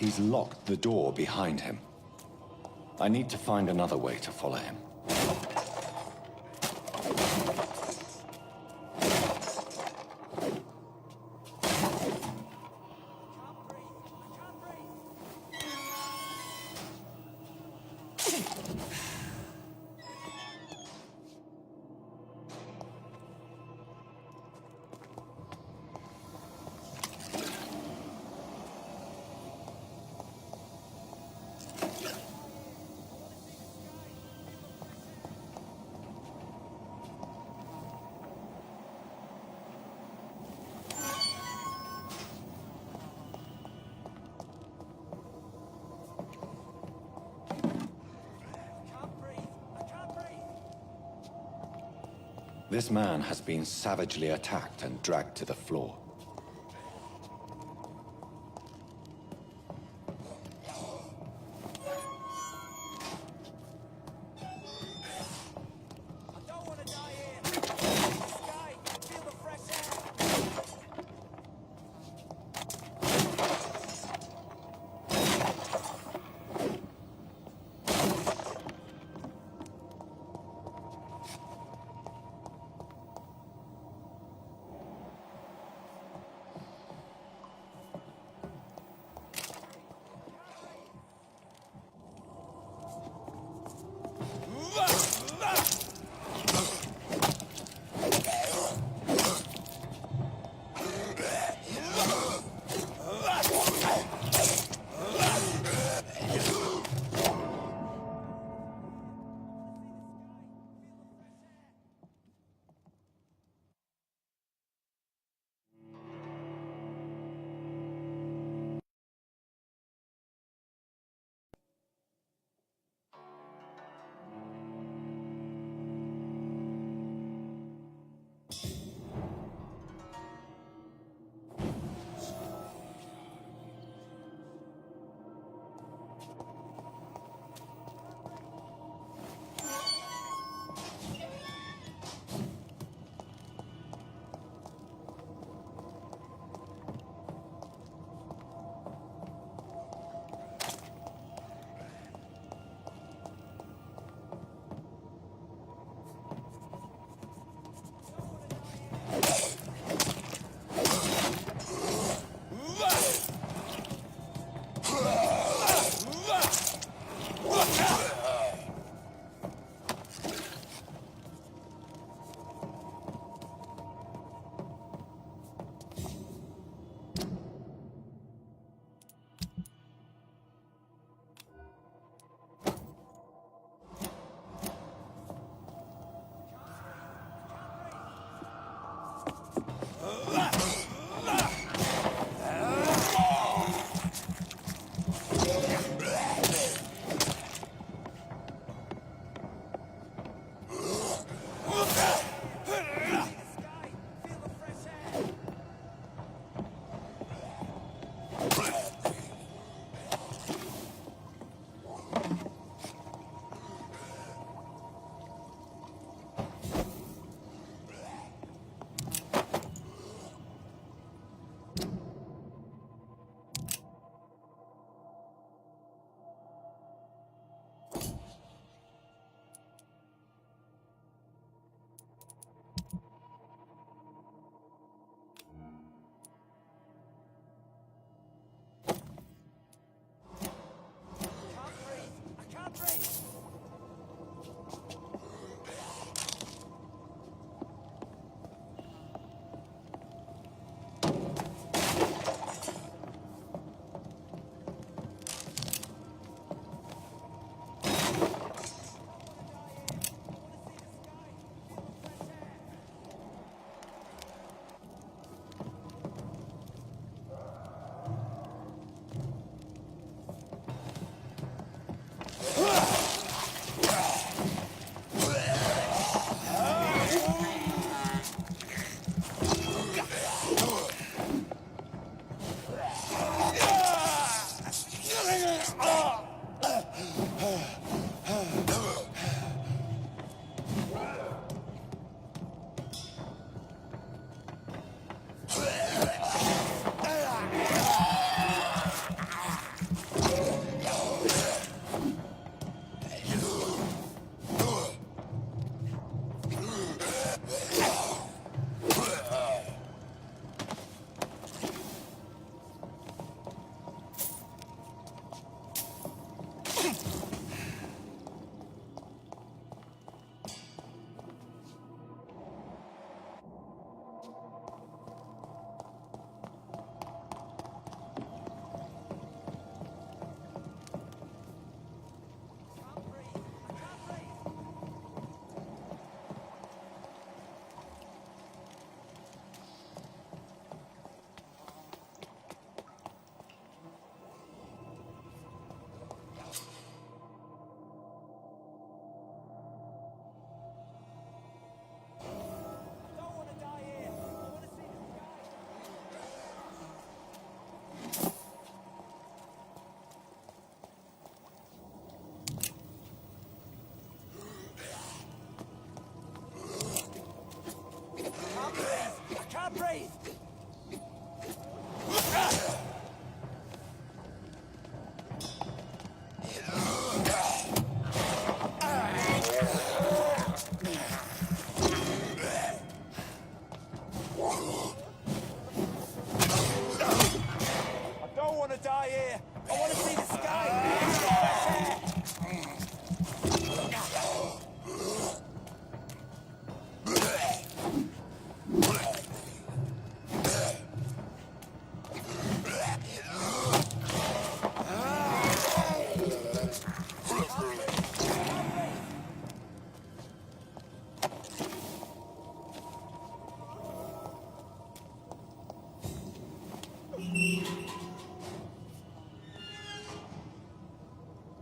He's locked the door behind him. I need to find another way to follow him. This man has been savagely attacked and dragged to the floor.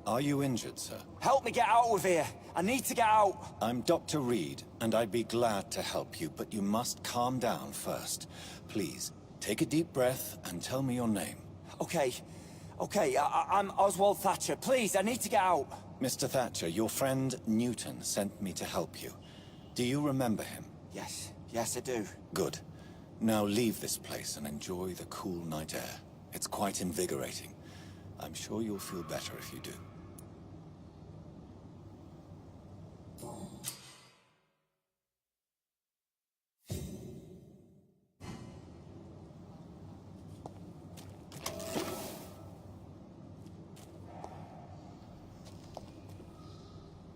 Are you injured, sir? Help me get out of here. I need to get out. I'm Dr. Reed, and I'd be glad to help you, but you must calm down first. Please, take a deep breath and tell me your name. Okay. I'm Oswald Thatcher. Please, I need to get out. Mr. Thatcher, your friend Newton sent me to help you. Do you remember him? Yes, I do. Good. Now leave this place and enjoy the cool night air. It's quite invigorating. I'm sure you'll feel better if you do.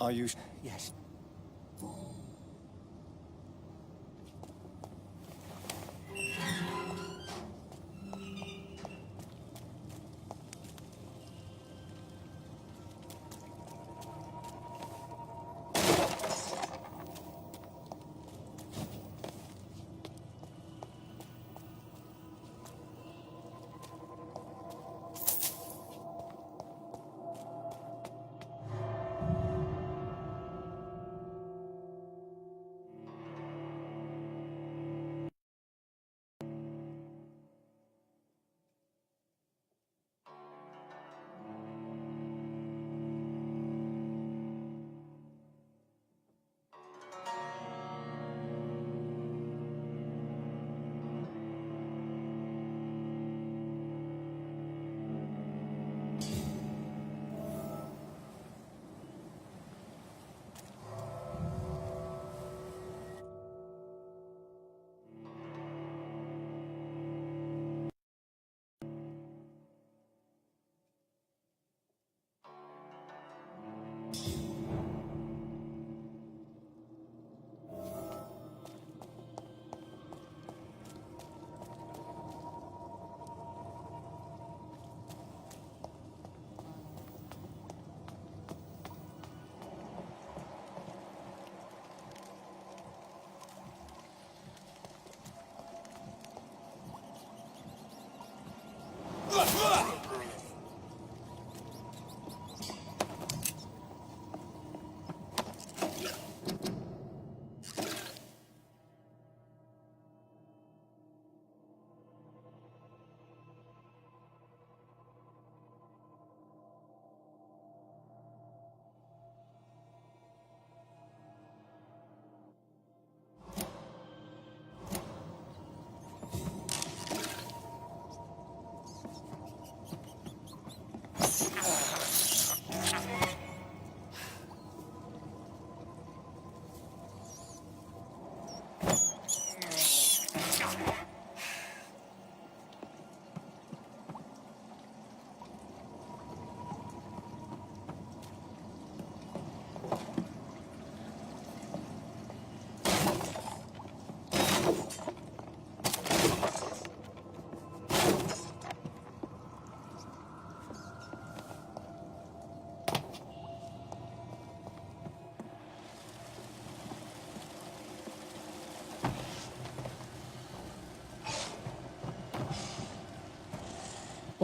Are you... Yes.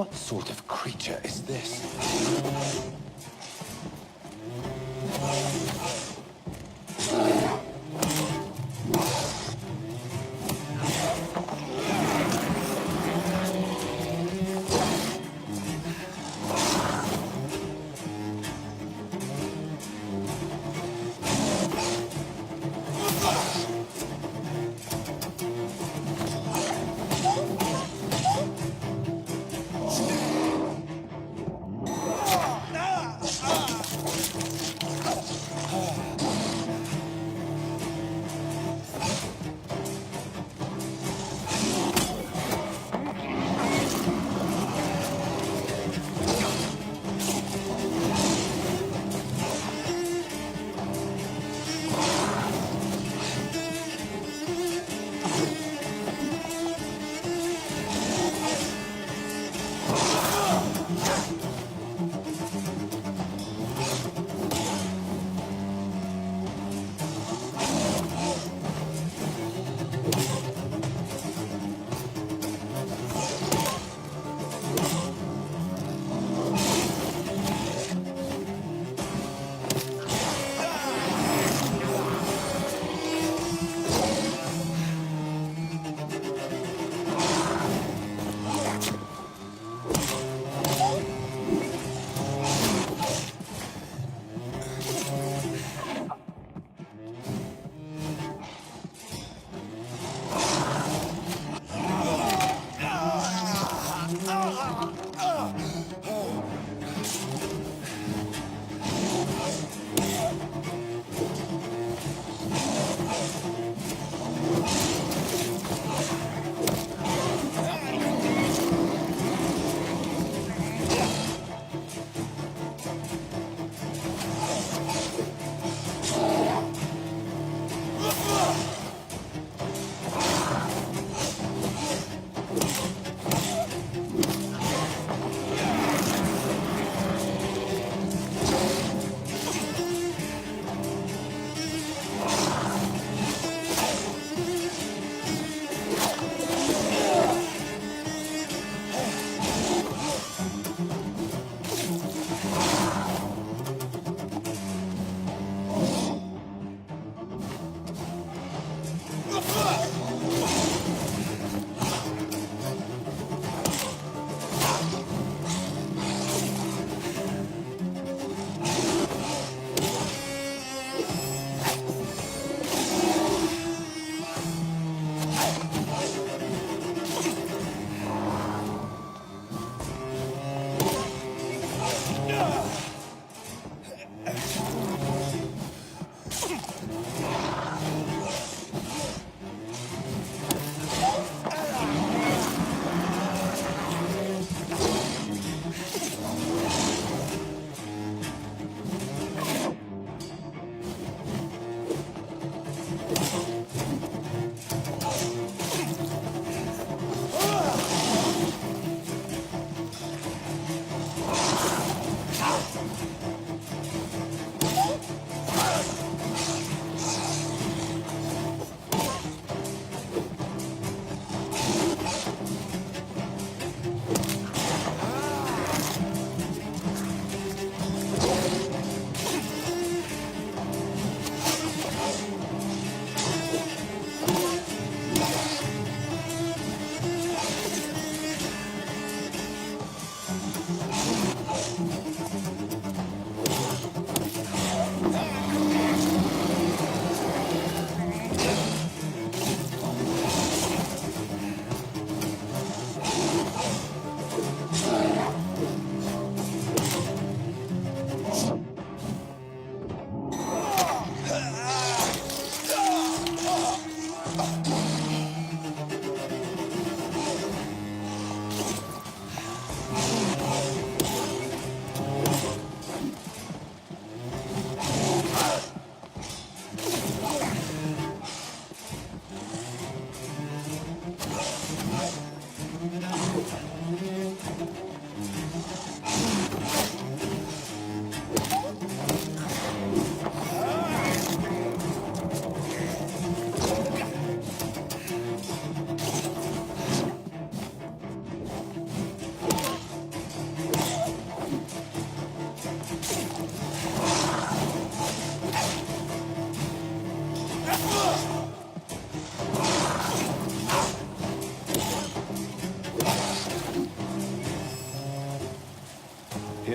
What sort of creature is this?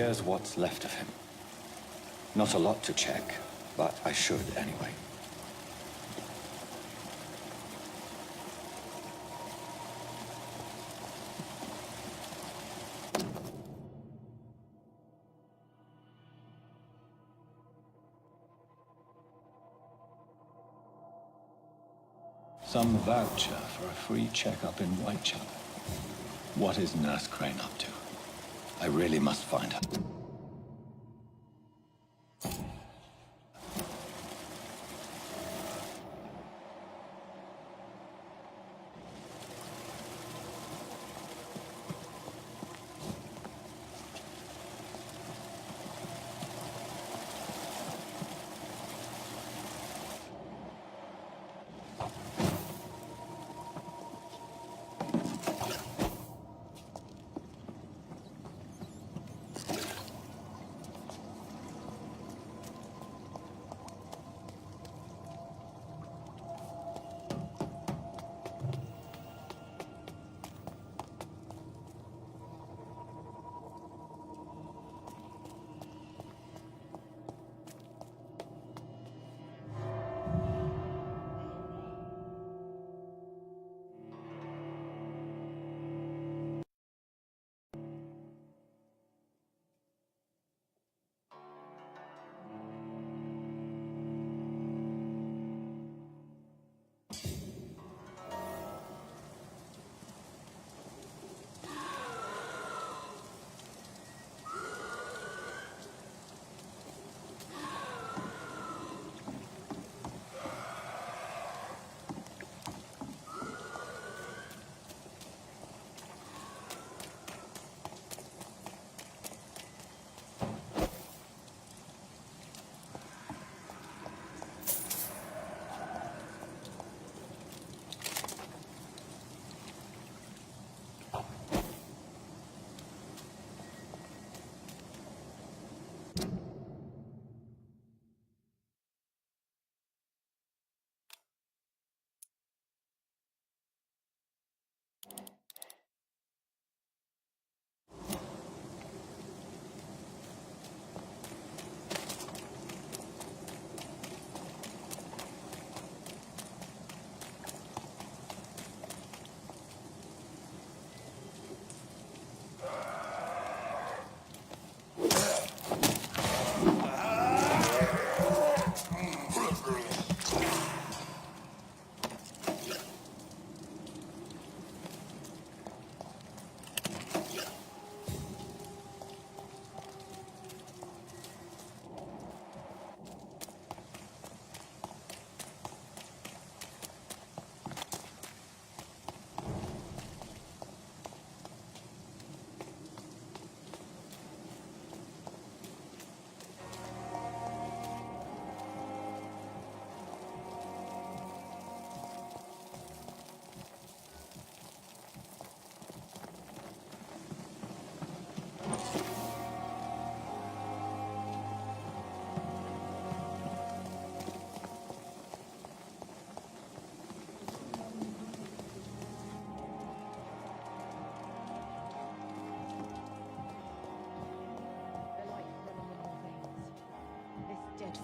Here's what's left of him. Not a lot to check, but I should anyway. Some voucher for a free checkup in Whitechapel. What is Nurse Crane up to? I really must find her.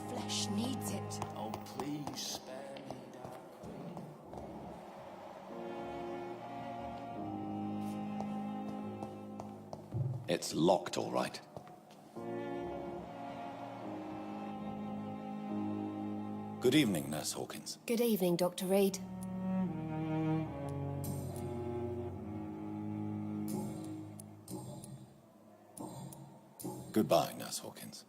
Flesh needs it. Oh, please spare me, Dark Queen. It's locked, all right. Good evening, Nurse Hawkins. Good evening, Dr. Reed. Goodbye, Nurse Hawkins.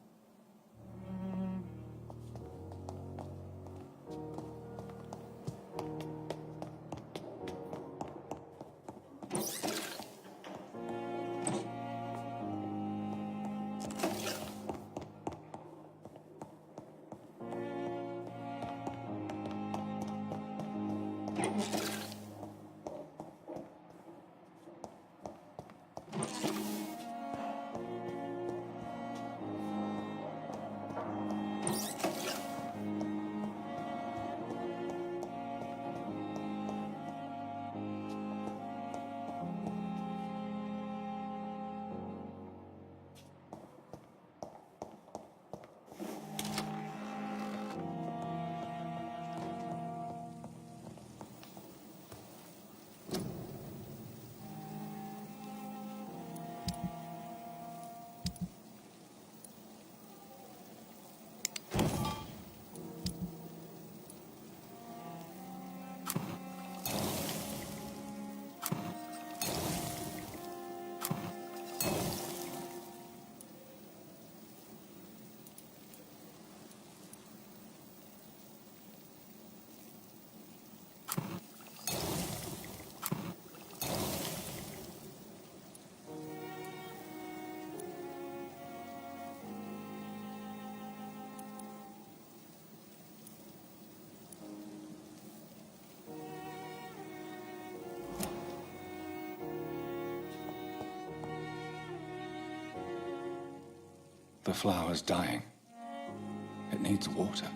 The flower's dying. It needs water.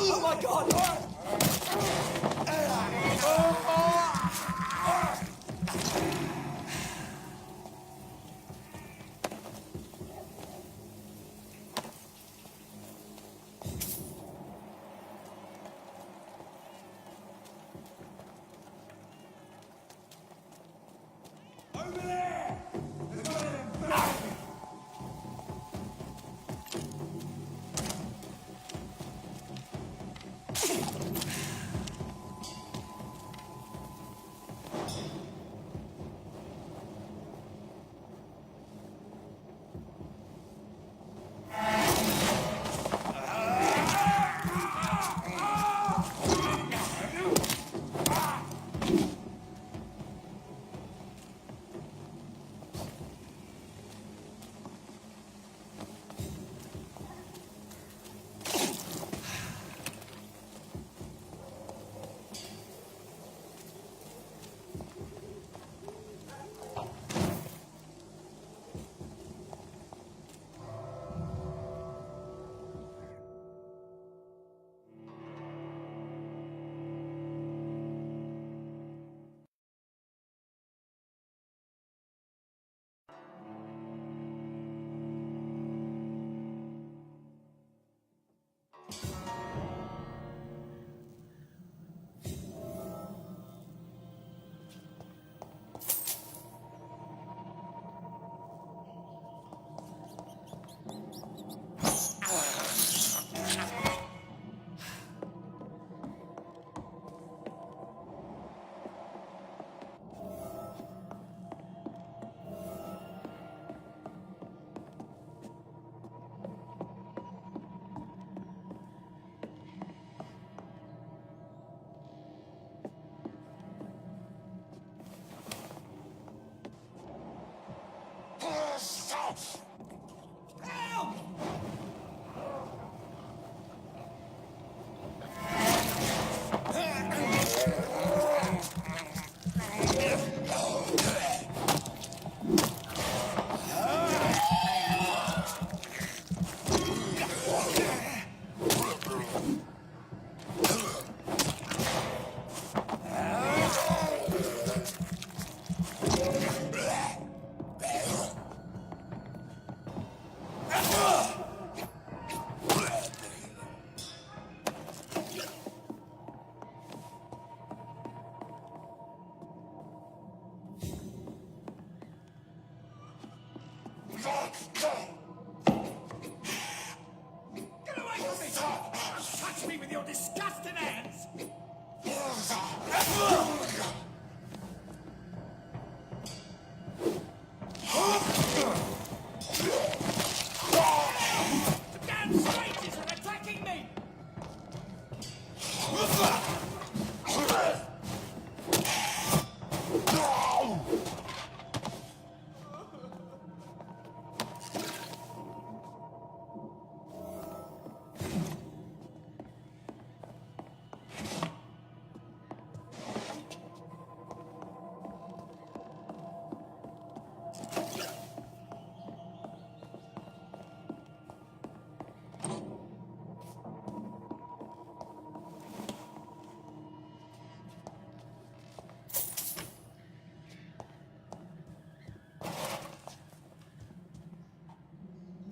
Oh my god!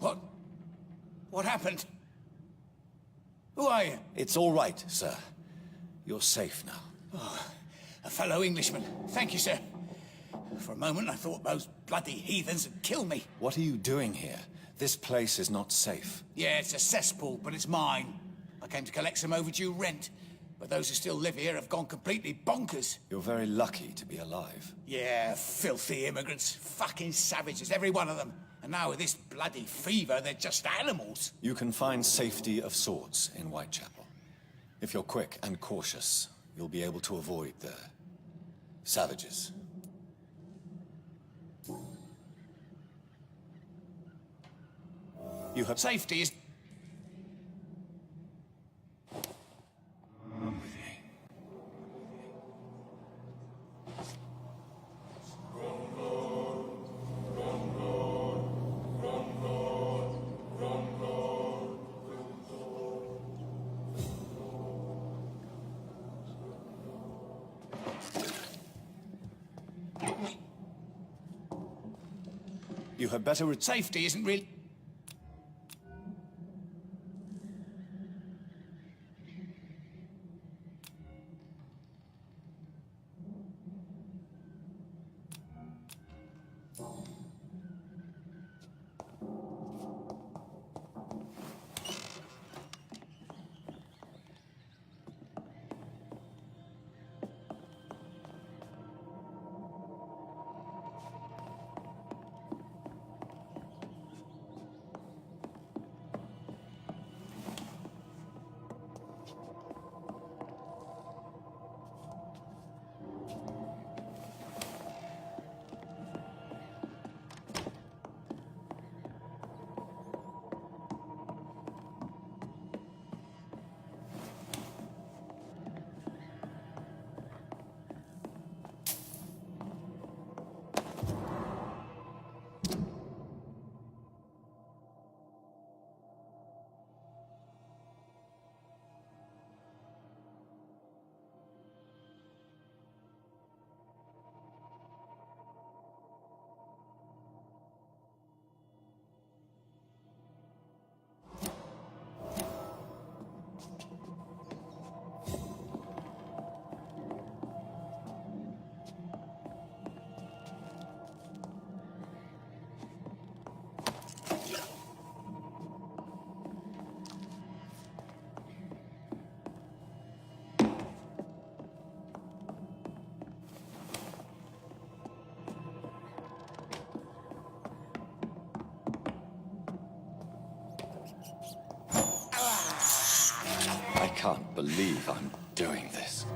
What? What happened? Who are you? It's all right, sir. You're safe now. A fellow Englishman. Thank you, sir. For a moment, I thought those bloody heathens had killed me. What are you doing here? This place is not safe. Yeah, it's a cesspool, but it's mine. I came to collect some overdue rent. But those who still live here have gone completely bonkers. You're very lucky to be alive. Yeah, filthy immigrants. Fucking savages, every one of them. And now with this bloody fever, they're just animals. You can find safety of sorts in Whitechapel. If you're quick and cautious, you'll be able to avoid the savages. You have Safety is... You had better Safety isn't really... I can't believe I'm doing this.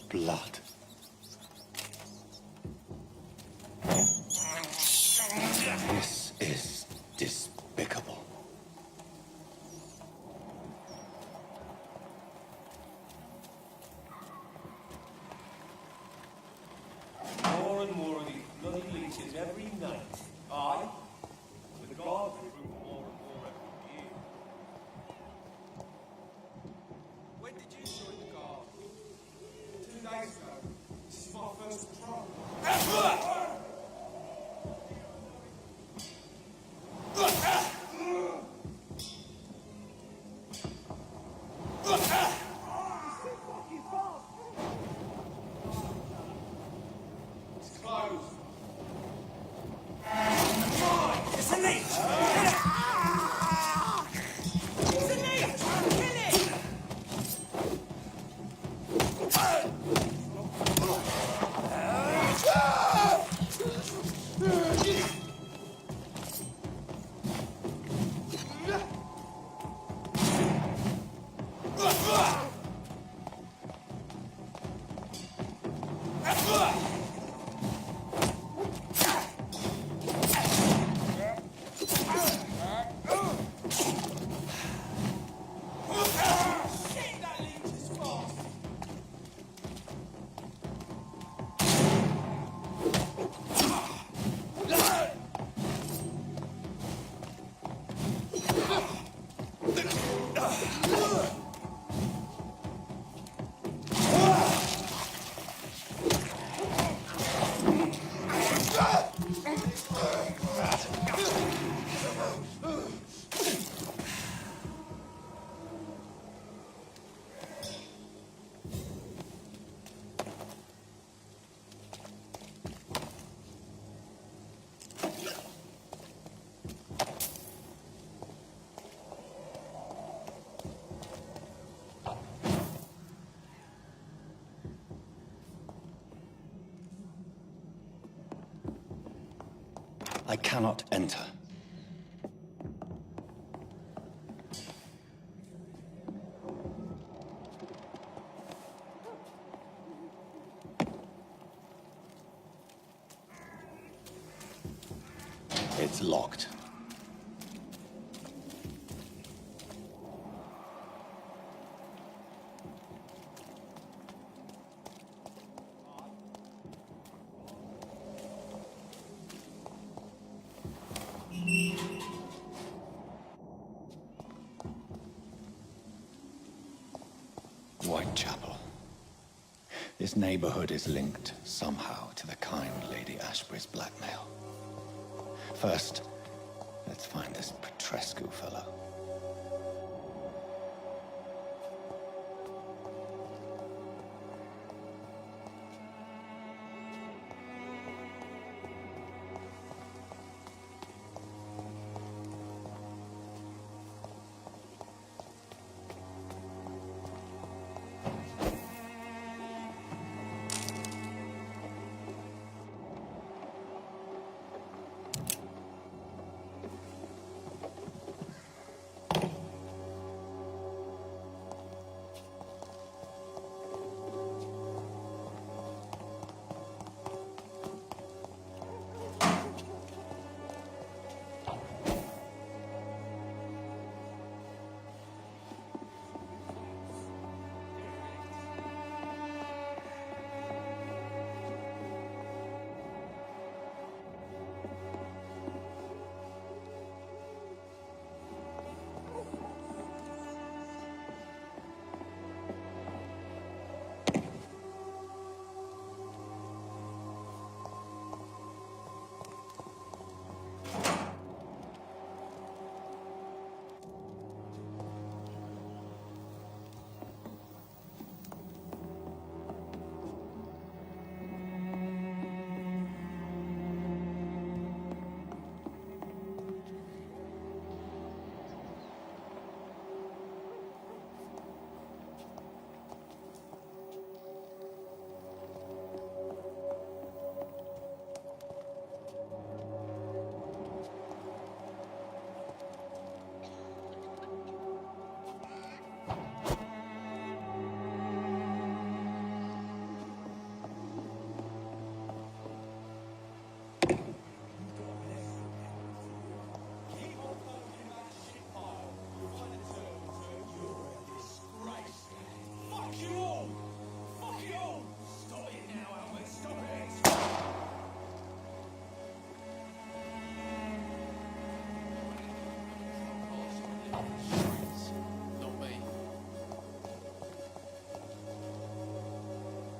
blood. This is despicable. More and more of these bloody leeches every night. Aye. The guards recruit more and more every year. When did you join the guard? 2 days ago. This is my first patrol. It's closed. It's a leech! It's a leech! Kill it! That leech is fast. I cannot enter. It's locked. Whitechapel. This neighborhood is linked somehow to the kind Lady Ashbury's blackmail. First, let's find this Petrescu fellow.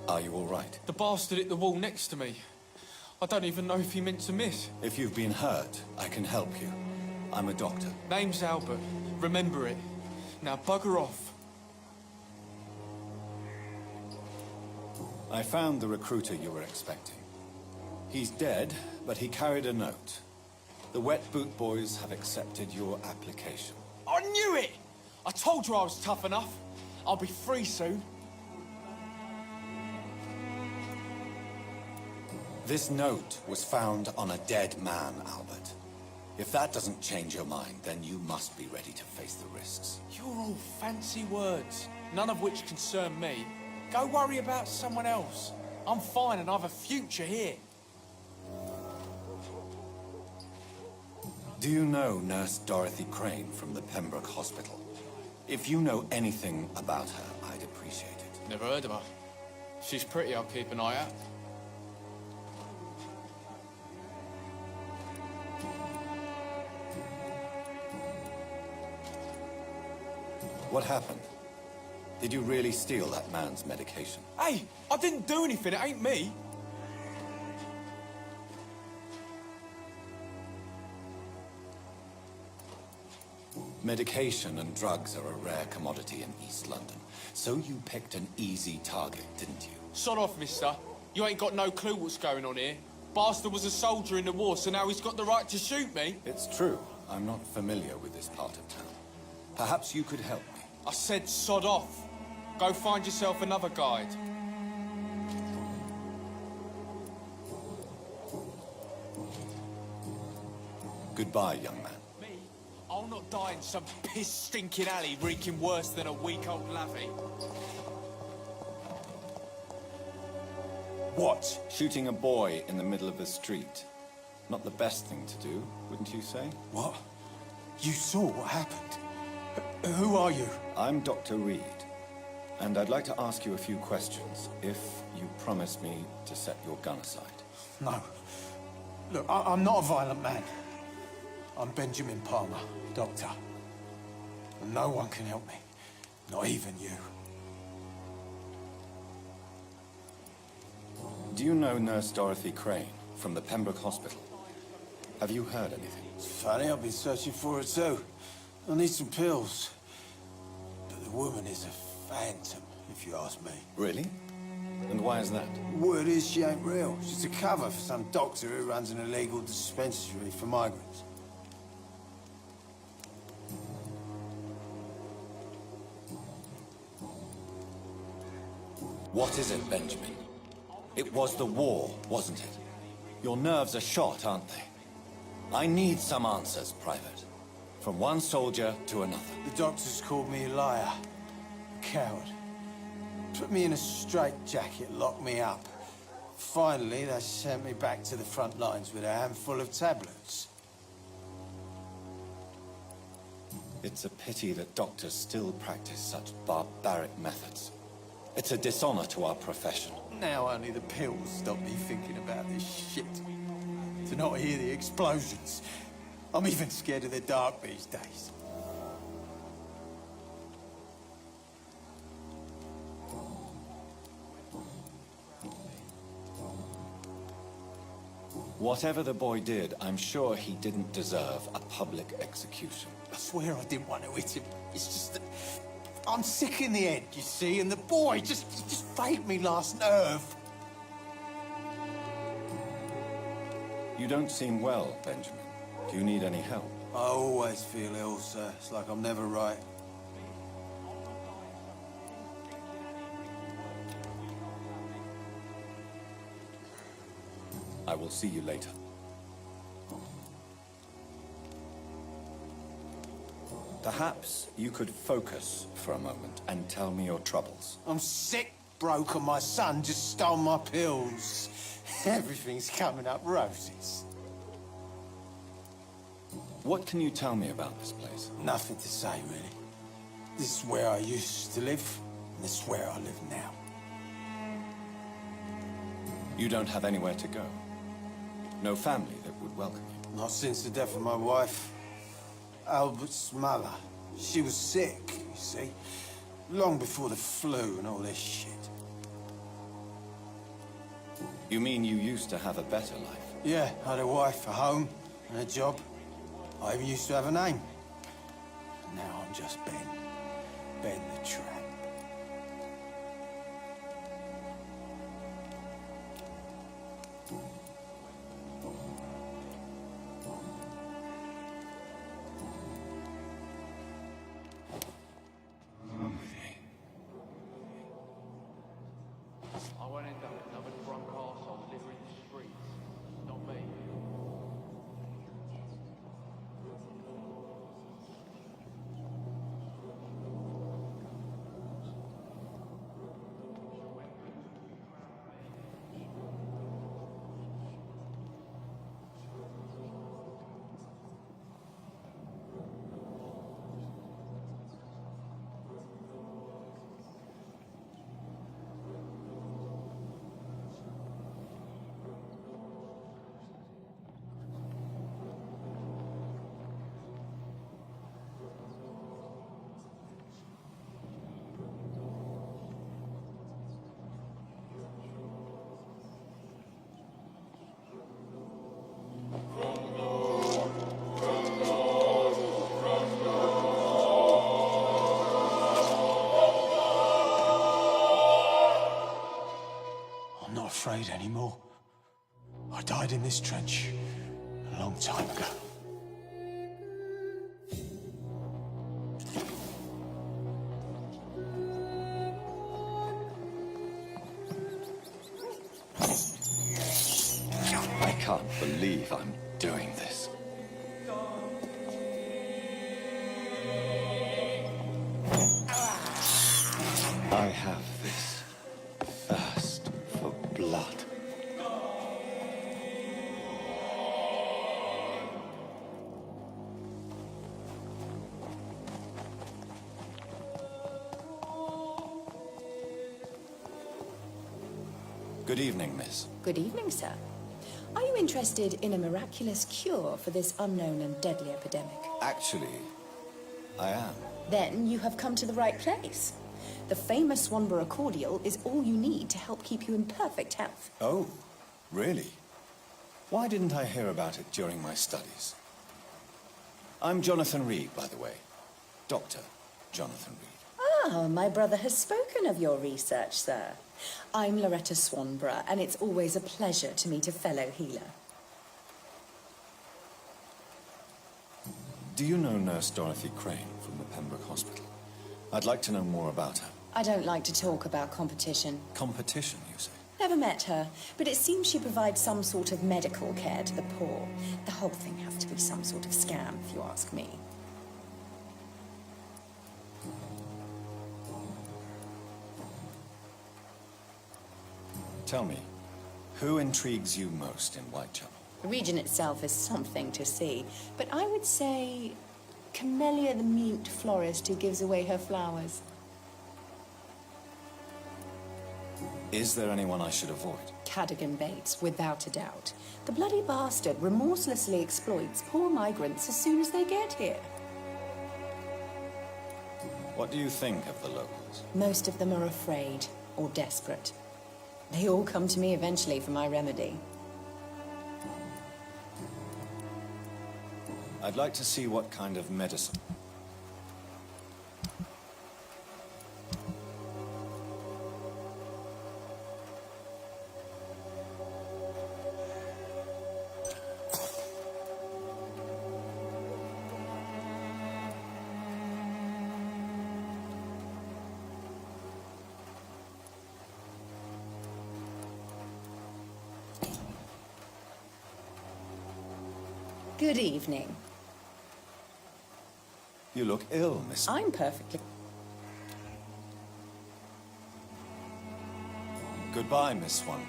Are you all right? The bastard hit the wall next to me. I don't even know if he meant to miss. If you've been hurt, I can help you. I'm a doctor. Name's Albert. Remember it. Now bugger off. I found the recruiter you were expecting. He's dead, but he carried a note. The Wet Boot Boys have accepted your application. I knew it! I told you I was tough enough. I'll be free soon. This note was found on a dead man, Albert. If that doesn't change your mind, then you must be ready to face the risks. You're all fancy words, none of which concern me. Go worry about someone else. I'm fine and I've a future here. Do you know Nurse Dorothy Crane from the Pembroke Hospital? If you know anything about her, I'd appreciate it. Never heard of her. She's pretty, I'll keep an eye out. What happened? Did you really steal that man's medication? Hey, I didn't do anything, it ain't me. Medication and drugs are a rare commodity in East London. So you picked an easy target, didn't you? Sod off, mister. You ain't got no clue what's going on here. Bastard was a soldier in the war, so now he's got the right to shoot me. It's true. I'm not familiar with this part of town. Perhaps you could help me. I said sod off. Go find yourself another guide. Goodbye, young man. Me? I'll not die in some piss-stinking alley reeking worse than a week-old lavvy. What? Shooting a boy in the middle of the street. Not the best thing to do, wouldn't you say? What? You saw what happened? Who are you? I'm Dr. Reed, and I'd like to ask you a few questions, if you promise me to set your gun aside. No. Look, I'm not a violent man. I'm Benjamin Palmer, doctor. And no one can help me. Not even you. Do you know Nurse Dorothy Crane from the Pembroke Hospital? Have you heard anything? It's funny, I've been searching for her too. I need some pills. But the woman is a phantom, if you ask me. Really? And why is that? Word is she ain't real. She's a cover for some doctor who runs an illegal dispensary for migrants. What is it, Benjamin? It was the war, wasn't it? Your nerves are shot, aren't they? I need some answers, Private. From one soldier to another. The doctors called me a liar. A coward. Put me in a straitjacket, locked me up. Finally, they sent me back to the front lines with a handful of tablets. It's a pity that doctors still practice such barbaric methods. It's a dishonor to our profession. Now only the pills stop me thinking about this shit. To not hear the explosions. I'm even scared of the dark these days. Whatever the boy did, I'm sure he didn't deserve a public execution. I swear I didn't want to hit him. It's just that I'm sick in the head, you see, and the boy just failed me last nerve. You don't seem well, Benjamin. Do you need any help? I always feel ill, sir. It's like I'm never right. I will see you later. Perhaps you could focus for a moment and tell me your troubles. I'm sick, broke, and my son just stole my pills. Everything's coming up roses. What can you tell me about this place? Nothing to say, really. This is where I used to live, and this is where I live now. You don't have anywhere to go? No family that would welcome you? Not since the death of my wife, Albert's mother. She was sick, you see. Long before the flu and all this shit. You mean you used to have a better life? Yeah, I had a wife, a home, and a job. I even used to have a name. Now I'm just Ben. Ben the Tramp. I won't end up another drunk arsehole littering the streets. Not me. I'm not afraid anymore. I died in this trench a long time ago. I can't believe I'm doing this. I have this thirst for blood. Good evening, miss. Good evening, sir. Are you interested in a miraculous cure for this unknown and deadly epidemic? Actually, I am. Then you have come to the right place. The famous Swanborough cordial is all you need to help keep you in perfect health. Oh, really? Why didn't I hear about it during my studies? I'm Jonathan Reed, by the way. Dr. Jonathan Reed. Ah, my brother has spoken of your research, sir. I'm Loretta Swanborough, and it's always a pleasure to meet a fellow healer. Do you know Nurse Dorothy Crane from the Pembroke Hospital? I'd like to know more about her. I don't like to talk about competition. Competition, you say? Never met her, but it seems she provides some sort of medical care to the poor. The whole thing has to be some sort of scam, if you ask me. Tell me, who intrigues you most in Whitechapel? The region itself is something to see, but I would say Camellia the mute florist who gives away her flowers. Is there anyone I should avoid? Cadogan Bates, without a doubt. The bloody bastard remorselessly exploits poor migrants as soon as they get here. What do you think of the locals? Most of them are afraid or desperate. They all come to me eventually for my remedy. I'd like to see what kind of medicine. Good evening. You look ill, Miss. I'm perfectly... Goodbye, Miss Swanborough.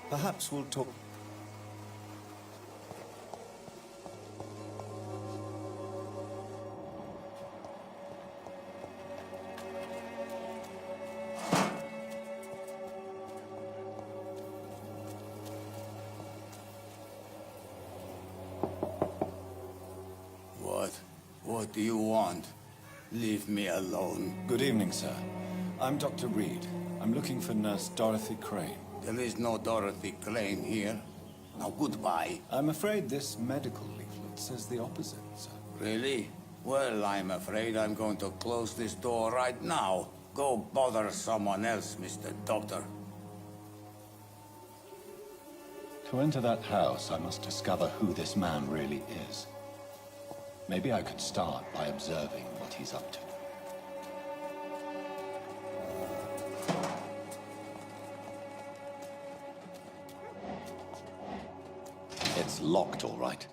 Perhaps we'll talk... What do you want? Leave me alone. Good evening, sir. I'm Dr. Reed. I'm looking for Nurse Dorothy Crane. There is no Dorothy Crane here. Now, goodbye. I'm afraid this medical leaflet says the opposite, sir. Really? Well, I'm afraid I'm going to close this door right now. Go bother someone else, Mr. Doctor. To enter that house, I must discover who this man really is. Maybe I could start by observing what he's up to. It's locked, all right.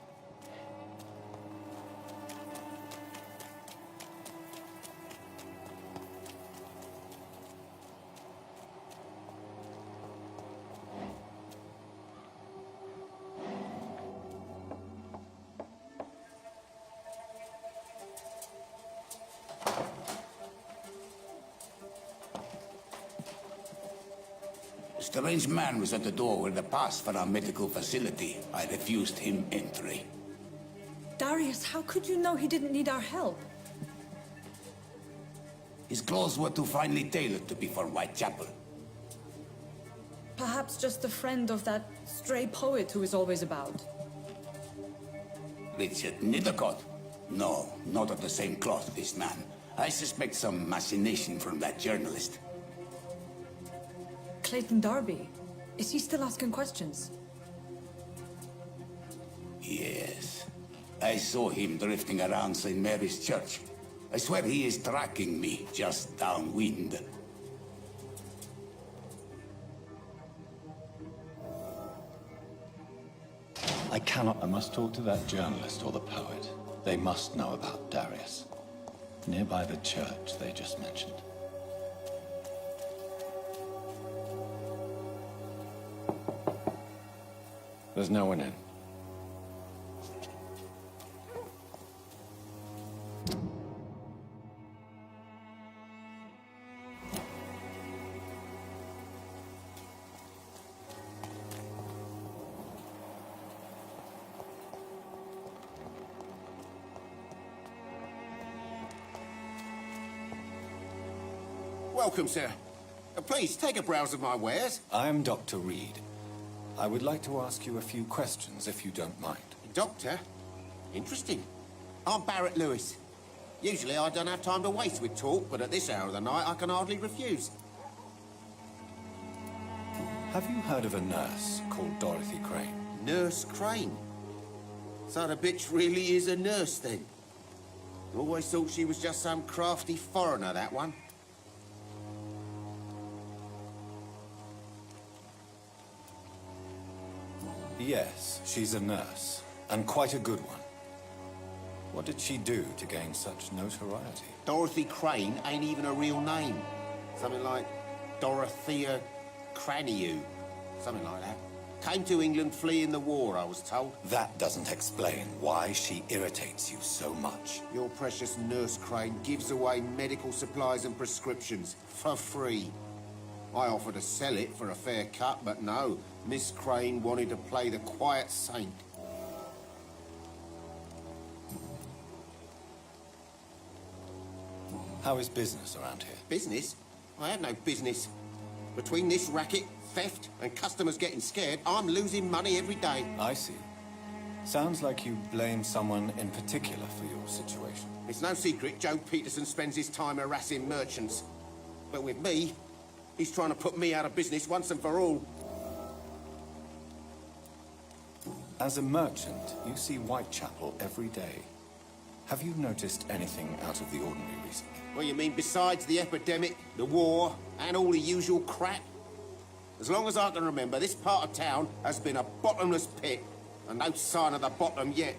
A strange man was at the door with a pass for our medical facility. I refused him entry. Darius, how could you know he didn't need our help? His clothes were too finely tailored to be for Whitechapel. Perhaps just a friend of that stray poet who is always about. Richard Nithercott? No, not of the same cloth, this man. I suspect some machination from that journalist. Clayton Darby. Is he still asking questions? Yes. I saw him drifting around St. Mary's Church. I swear he is tracking me just downwind. I must talk to that journalist or the poet. They must know about Darius. Nearby the church they just mentioned. There's no one in. Welcome, sir. Please, take a browse of my wares. I'm Dr. Reed. I would like to ask you a few questions, if you don't mind. Doctor? Interesting. I'm Barrett Lewis. Usually I don't have time to waste with talk, but at this hour of the night I can hardly refuse. Have you heard of a nurse called Dorothy Crane? Nurse Crane? So the bitch really is a nurse, then? Always thought she was just some crafty foreigner, that one. Yes, she's a nurse, and quite a good one. What did she do to gain such notoriety? Dorothy Crane ain't even a real name. Something like Dorothea Craniu. Something like that. Came to England fleeing the war, I was told. That doesn't explain why she irritates you so much. Your precious Nurse Crane gives away medical supplies and prescriptions for free. I offered to sell it for a fair cut, but no. Miss Crane wanted to play the quiet saint. How is business around here? Business? I have no business. Between this racket, theft, and customers getting scared, I'm losing money every day. I see. Sounds like you blame someone in particular for your situation. It's no secret Joe Peterson spends his time harassing merchants. But with me, he's trying to put me out of business once and for all. As a merchant, you see Whitechapel every day. Have you noticed anything out of the ordinary recently? What you mean, besides the epidemic, the war, and all the usual crap? As long as I can remember, this part of town has been a bottomless pit, and no sign of the bottom yet.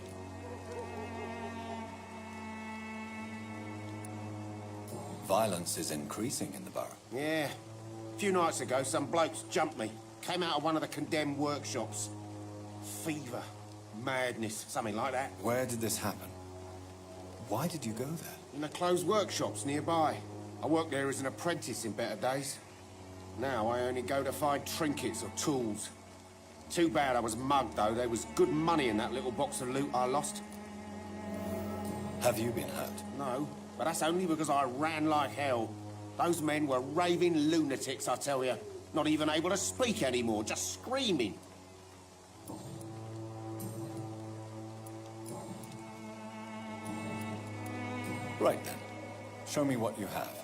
Violence is increasing in the borough. Yeah. A few nights ago, some blokes jumped me. Came out of one of the condemned workshops. Fever, madness, something like that. Where did this happen? Why did you go there? In the closed workshops nearby. I worked there as an apprentice in better days. Now I only go to find trinkets or tools. Too bad I was mugged, though. There was good money in that little box of loot I lost. Have you been hurt? No, but that's only because I ran like hell. Those men were raving lunatics, I tell you. Not even able to speak anymore, just screaming. Right then. Show me what you have.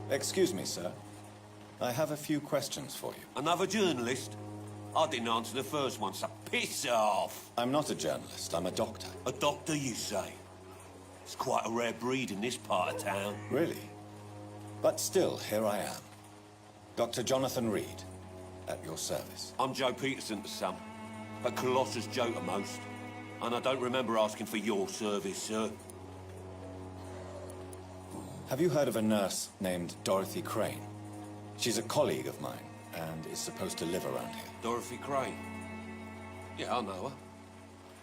Excuse me, sir. I have a few questions for you. Another journalist? I didn't answer the first one, so piss off. I'm not a journalist, I'm a doctor. A doctor, you say? It's quite a rare breed in this part of town. Really? But still, here I am. Dr. Jonathan Reed, at your service. I'm Joe Peterson to some, but Colossus Joe to most. And I don't remember asking for your service, sir. Have you heard of a nurse named Dorothy Crane? She's a colleague of mine, and is supposed to live around here. Dorothy Crane? Yeah, I know her.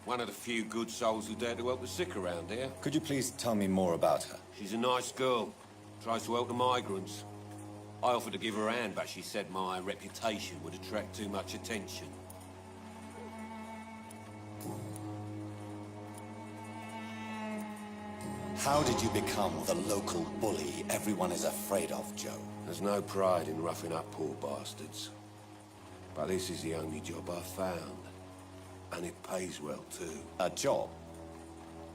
One of the few good souls who dare to help the sick around here. Could you please tell me more about her? She's a nice girl. Tries to help the migrants. I offered to give her a hand, but she said my reputation would attract too much attention. How did you become the local bully everyone is afraid of, Joe? There's no pride in roughing up poor bastards. But this is the only job I've found. And it pays well, too. A job?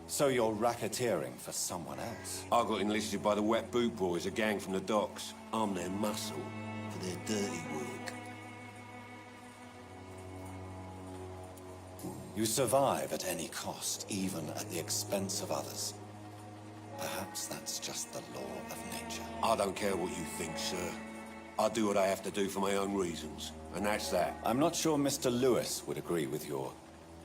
So you're racketeering for someone else? I got enlisted by the Wet Boot Boys, a gang from the docks. I'm their muscle for their dirty work. You survive at any cost, even at the expense of others. Perhaps that's just the law of nature. I don't care what you think, sir. I do what I have to do for my own reasons, and that's that. I'm not sure Mr. Lewis would agree with your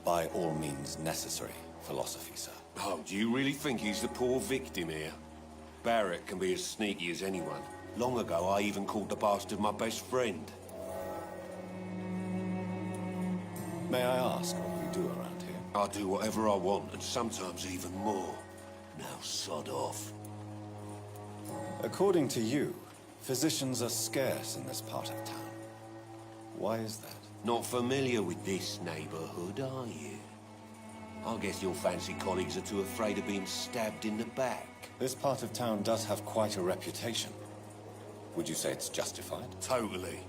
by all means necessary philosophy, sir. Oh, do you really think he's the poor victim here? Barrett can be as sneaky as anyone. Long ago, I even called the bastard my best friend. May I ask what you do around here? I do whatever I want, and sometimes even more. Now sod off. According to you, physicians are scarce in this part of town. Why is that? Not familiar with this neighborhood, are you? I guess your fancy colleagues are too afraid of being stabbed in the back. This part of town does have quite a reputation. Would you say it's justified? Totally.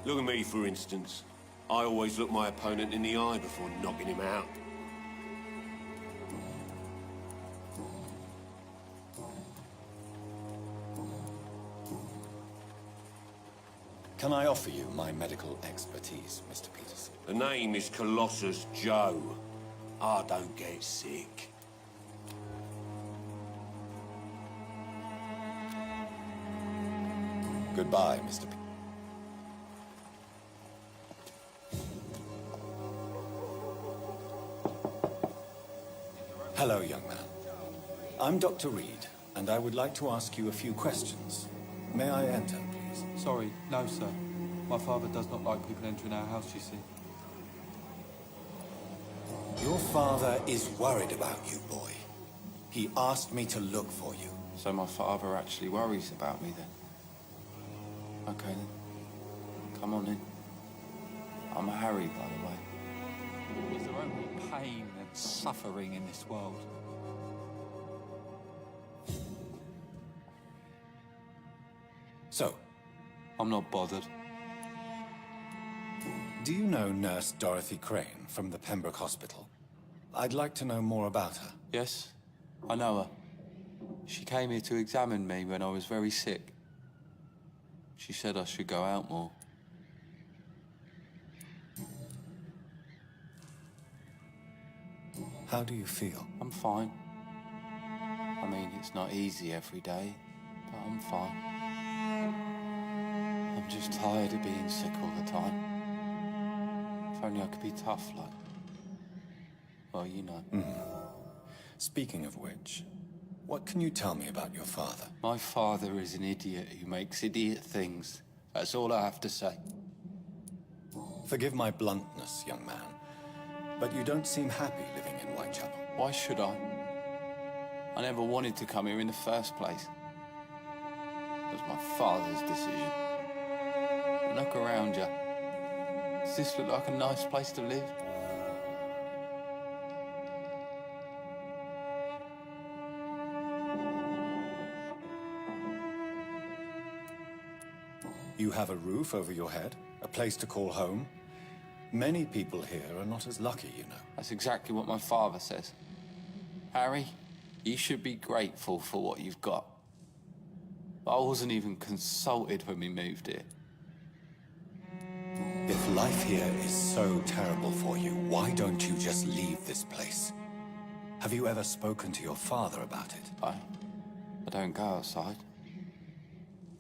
Look at me, for instance. I always look my opponent in the eye before knocking him out. Can I offer you my medical expertise, Mr. Peterson? The name is Colossus Joe. I don't get sick. Goodbye, Mr. Peterson. Hello, young man. I'm Dr. Reed, and I would like to ask you a few questions. May I enter, please? Sorry, no, sir. My father does not like people entering our house, you see. Your father is worried about you, boy. He asked me to look for you. So my father actually worries about me, then? Okay, then. Come on in. I'm Harry, by the way. Is there only pain and suffering in this world? So, I'm not bothered. do you know Nurse Dorothy Crane from the Pembroke Hospital? I'd like to know more about her. Yes, I know her. She came here to examine me when I was very sick. She said I should go out more. How do you feel? I'm fine. I mean, it's not easy every day, but I'm fine. I'm just tired of being sick all the time. If only I could be tough, like... Well, you know. Speaking of which, what can you tell me about your father? My father is an idiot who makes idiot things That's all I have to say. Forgive my bluntness, young man, but you don't seem happy living in Whitechapel. Why should I? I never wanted to come here in the first place. It was my father's decision. And look around you. Does this look like a nice place to live? You have a roof over your head, a place to call home. Many people here are not as lucky, you know. That's exactly what my father says. Harry, you should be grateful for what you've got. I wasn't even consulted when we moved here. If life here is so terrible for you, why don't you just leave this place? Have you ever spoken to your father about it? I don't go outside.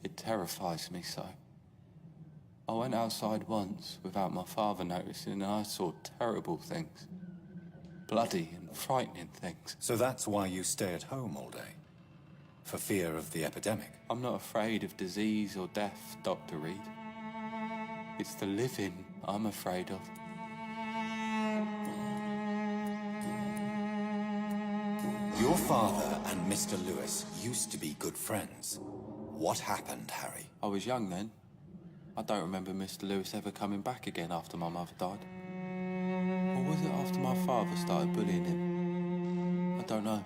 It terrifies me so. I went outside once without my father noticing and I saw terrible things. Bloody and frightening things. So that's why you stay at home all day? For fear of the epidemic? I'm not afraid of disease or death, Dr. Reed. It's the living I'm afraid of. Your father and Mr. Lewis used to be good friends. What happened, Harry? I was young then. I don't remember Mr. Lewis ever coming back again after my mother died. Or was it after my father started bullying him? I don't know.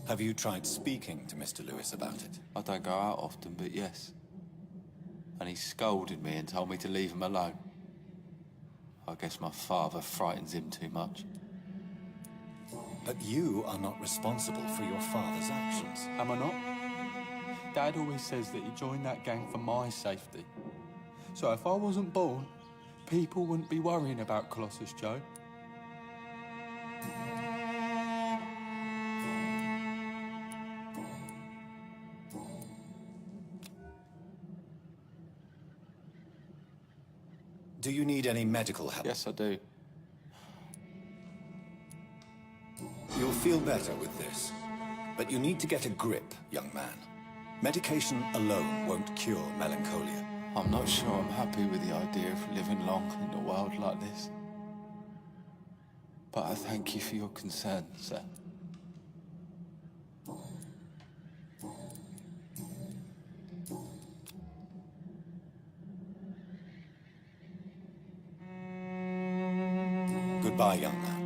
Have you tried speaking to Mr. Lewis about it? I don't go out often, but yes. And he scolded me and told me to leave him alone. I guess my father frightens him too much. But you are not responsible for your father's actions. Am I not? Dad always says that he joined that gang for my safety. So if I wasn't born, people wouldn't be worrying about Colossus Joe. Do you need any medical help? Yes, I do. You'll feel better with this. But you need to get a grip, young man. Medication alone won't cure melancholia. I'm not sure I'm happy with the idea of living long in a world like this. But I thank you for your concern, sir. Goodbye, young man.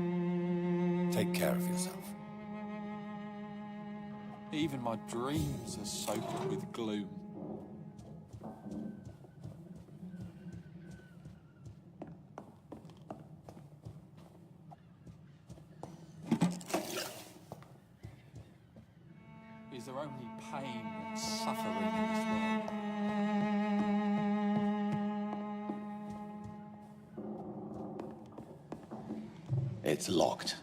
Take care of yourself. Even my dreams are soaked with gloom. Is there only pain and suffering in this world? It's locked.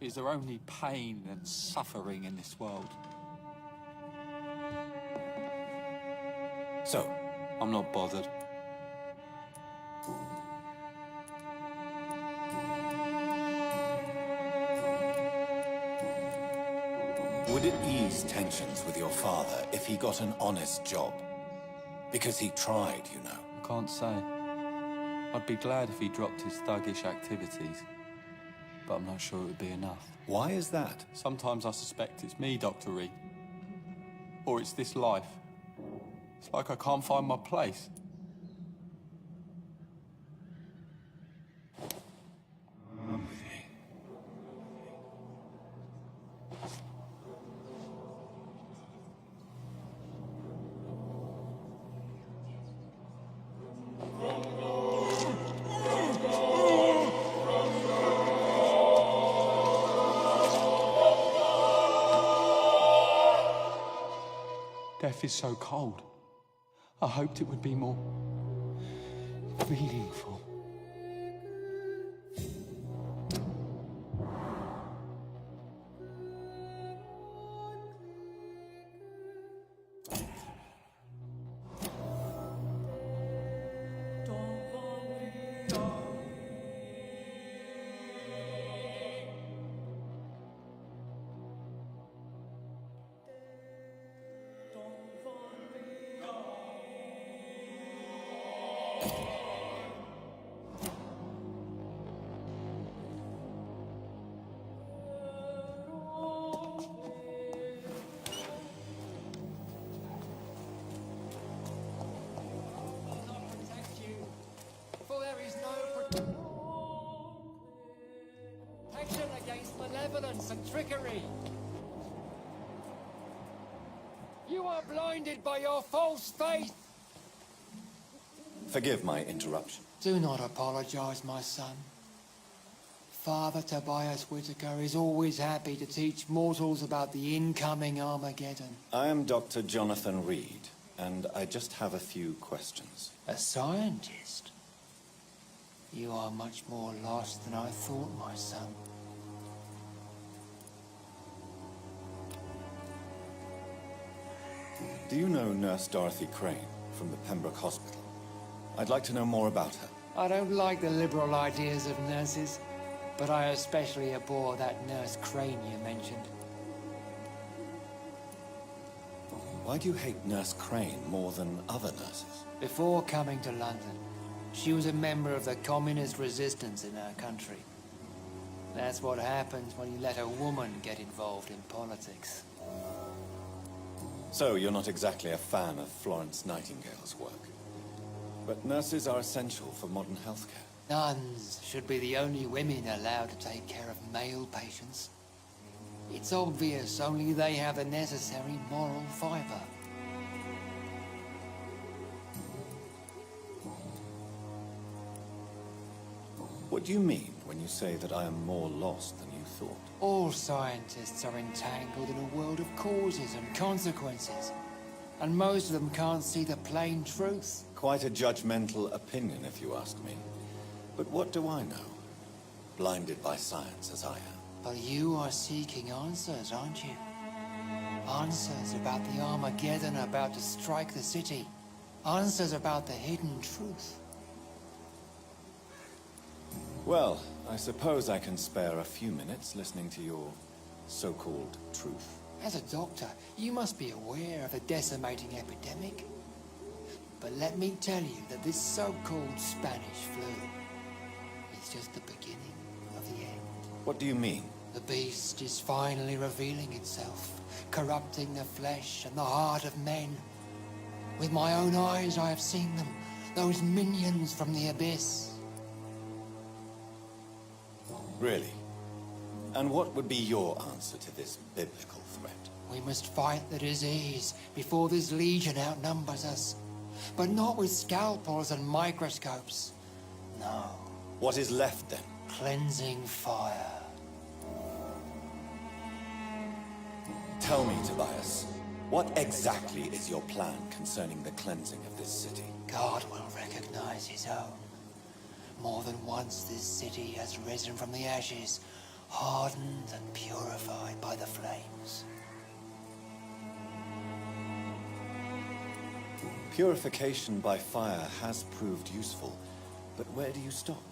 Is there only pain and suffering in this world? So, I'm not bothered. would it ease tensions with your father if he got an honest job? Because he tried, you know. I can't say. I'd be glad if he dropped his thuggish activities. But I'm not sure it would be enough. Why is that? Sometimes I suspect it's me, Dr. Reed. Or it's this life. It's like I can't find my place. death is so cold. I hoped it would be more meaningful. For there is no protection against malevolence and trickery. You are blinded by your false faith. Forgive my interruption. Do not apologize, my son. Father Tobias Whitaker is always happy to teach mortals about the incoming Armageddon. I am Dr. Jonathan Reed, and I just have a few questions. A scientist? You are much more lost than I thought, my son. Do you know Nurse Dorothy Crane from the Pembroke Hospital? I'd like to know more about her. I don't like the liberal ideas of nurses, but I especially abhor that Nurse Crane you mentioned. Why do you hate Nurse Crane more than other nurses? Before coming to London, she was a member of the communist resistance in our country. That's what happens when you let a woman get involved in politics. So you're not exactly a fan of Florence Nightingale's work. But nurses are essential for modern healthcare. Nuns should be the only women allowed to take care of male patients. It's obvious only they have the necessary moral fiber. What do you mean when you say that I am more lost than you thought? All scientists are entangled in a world of causes and consequences, and most of them can't see the plain truth. Quite a judgmental opinion, if you ask me. But what do I know? Blinded by science as I am. But you are seeking answers, aren't you? Answers about the Armageddon about to strike the city. Answers about the hidden truth. Well, I suppose I can spare a few minutes listening to your so-called truth. As a doctor, you must be aware of the decimating epidemic. But let me tell you that this so-called Spanish flu is just the beginning of the end. What do you mean? The beast is finally revealing itself, corrupting the flesh and the heart of men. With my own eyes I have seen them, those minions from the abyss. Really? And what would be your answer to this biblical threat? We must fight the disease before this legion outnumbers us. But not with scalpels and microscopes. No. What is left then? Cleansing fire. Tell me, Tobias, what exactly is your plan concerning the cleansing of this city? God will recognize his own. More than once this city has risen from the ashes, hardened and purified by the flames. Purification by fire has proved useful, but where do you stop?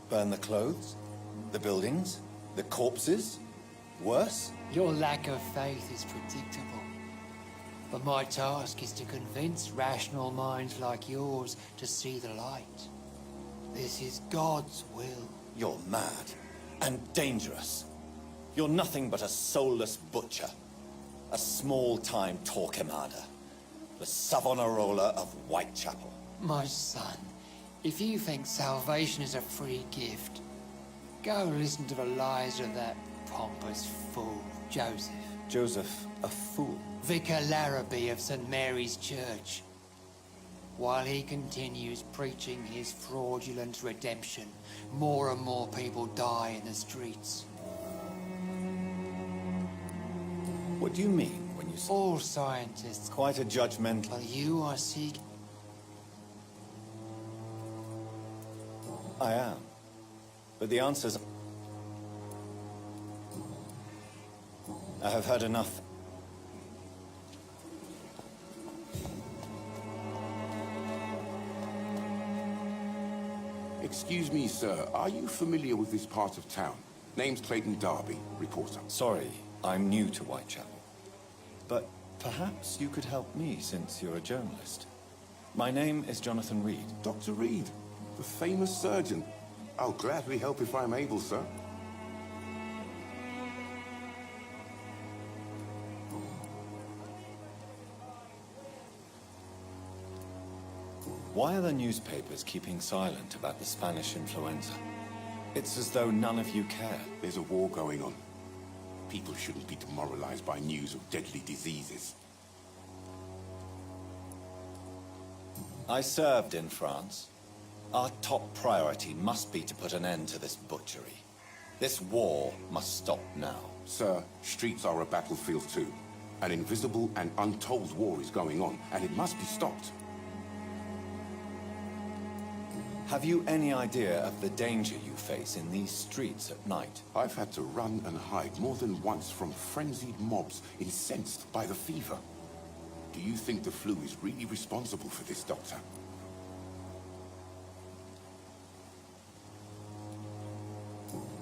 Burn the clothes? The buildings? The corpses? Worse? Your lack of faith is predictable. But my task is to convince rational minds like yours to see the light. This is God's will. You're mad and dangerous. You're nothing but a soulless butcher. A small-time Torquemada. The Savonarola of Whitechapel. My son, if you think salvation is a free gift, go listen to the lies of that pompous fool, Joseph. Joseph, a fool? Vicar Larrabee of St. Mary's Church. While he continues preaching his fraudulent redemption, more and more people die in the streets. What do you mean when you knows? All scientists. Quite a judgmental... Well, you are seeking... I am. But the answers... I have heard enough. Excuse me, sir. Are you familiar with this part of town? Name's Clayton Darby, reporter. Sorry, I'm new to Whitechapel. But perhaps you could help me since you're a journalist. My name is Jonathan Reed. Dr. Reed, the famous surgeon. I'll gladly help if I'm able, sir. Why are the newspapers keeping silent about the Spanish influenza? It's as though none of you care. There's a war going on. People shouldn't be demoralized by news of deadly diseases. I served in France. Our top priority must be to put an end to this butchery. This war must stop now. Sir, streets are a battlefield too. An invisible and untold war is going on, and it must be stopped. Have you any idea of the danger you face in these streets at night? I've had to run and hide more than once from frenzied mobs incensed by the fever. Do you think the flu is really responsible for this, Doctor?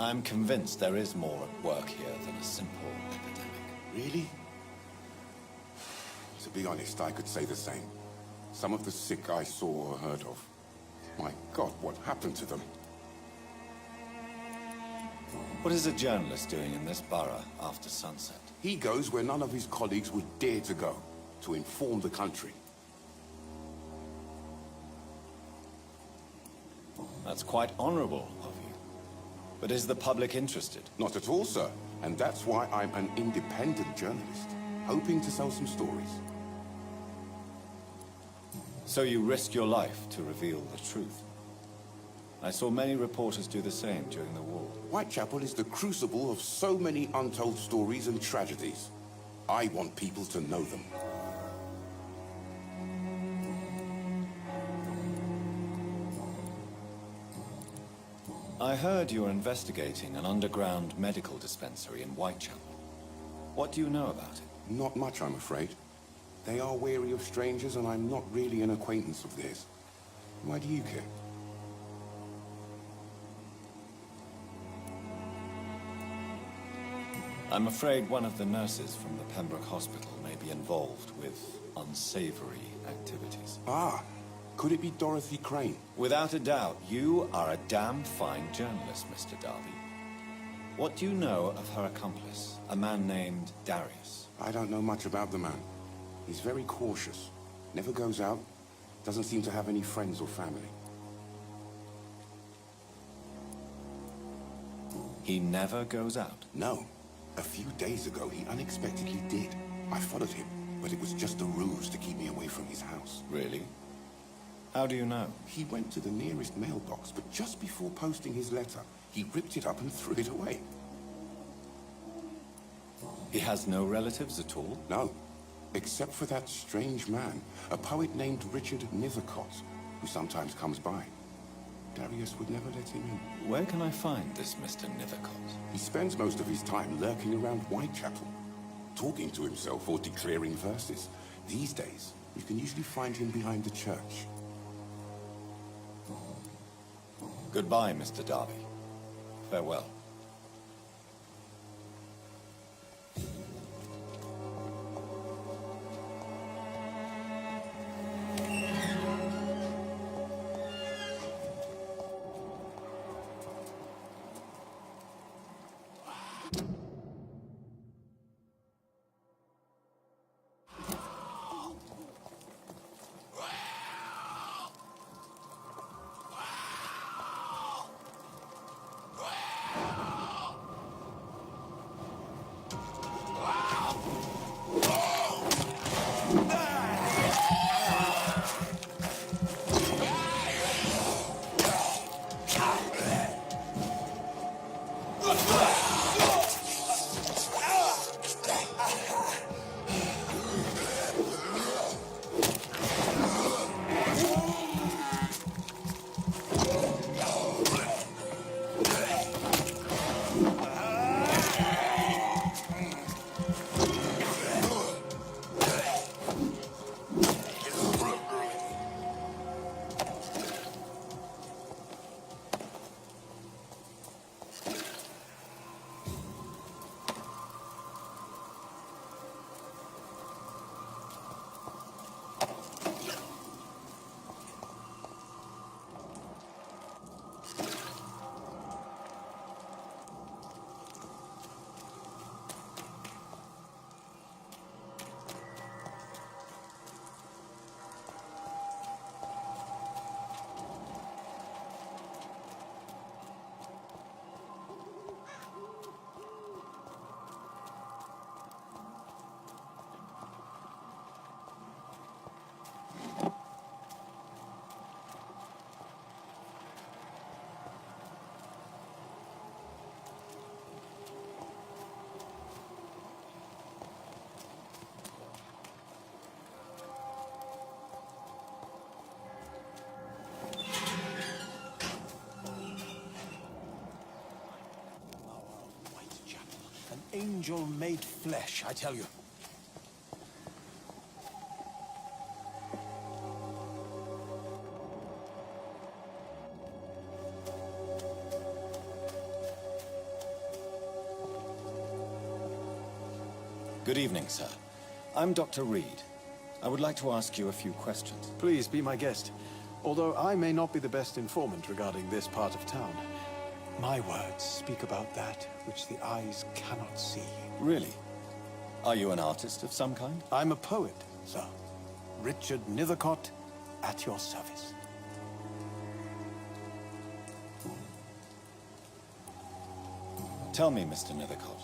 I'm convinced there is more at work here than a simple epidemic. Really? To be honest, I could say the same. Some of the sick I saw or heard of. My God, what happened to them? What is a journalist doing in this borough after sunset? He goes where none of his colleagues would dare to go, to inform the country. That's quite honorable of you. But is the public interested? Not at all, sir. And that's why I'm an independent journalist, hoping to sell some stories. So you risk your life to reveal the truth. I saw many reporters do the same during the war. Whitechapel is the crucible of so many untold stories and tragedies. I want people to know them. I heard you're investigating an underground medical dispensary in Whitechapel. What do you know about it? Not much, I'm afraid. They are wary of strangers, and I'm not really an acquaintance of theirs. Why do you care? I'm afraid one of the nurses from the Pembroke Hospital may be involved with unsavory activities. Ah, could it be Dorothy Crane? Without a doubt, you are a damn fine journalist, Mr. Darby. What do you know of her accomplice, a man named Darius? I don't know much about the man. He's very cautious. Never goes out. Doesn't seem to have any friends or family. He never goes out? No. A few days ago, he unexpectedly did. I followed him, but it was just a ruse to keep me away from his house. Really? How do you know? He went to the nearest mailbox, but just before posting his letter, he ripped it up and threw it away. He has no relatives at all? No. Except for that strange man, a poet named Richard Nethercott, who sometimes comes by. Darius would never let him in. Where can I find this Mr. Nethercott? He spends most of his time lurking around Whitechapel, talking to himself or declaring verses. These days, you can usually find him behind the church. Goodbye, Mr. Darby. Farewell. angel made flesh, I tell you. Good evening, sir. I'm Dr. Reed. I would like to ask you a few questions. Please be my guest. Although I may not be the best informant regarding this part of town, my words speak about that which the eyes cannot see. Really? Are you an artist of some kind? I'm a poet, sir. Richard Nethercott, at your service. Tell me, Mr. Nethercott,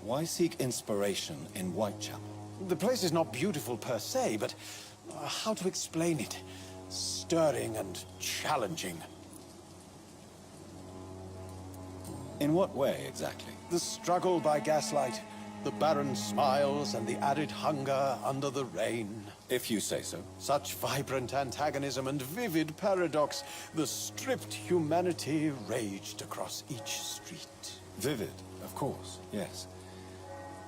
why seek inspiration in Whitechapel? The place is not beautiful per se, but how to explain it? Stirring and challenging. In what way, exactly? The struggle by gaslight, the barren smiles and the added hunger under the rain. If you say so. Such vibrant antagonism and vivid paradox, the stripped humanity raged across each street. Vivid, of course, yes.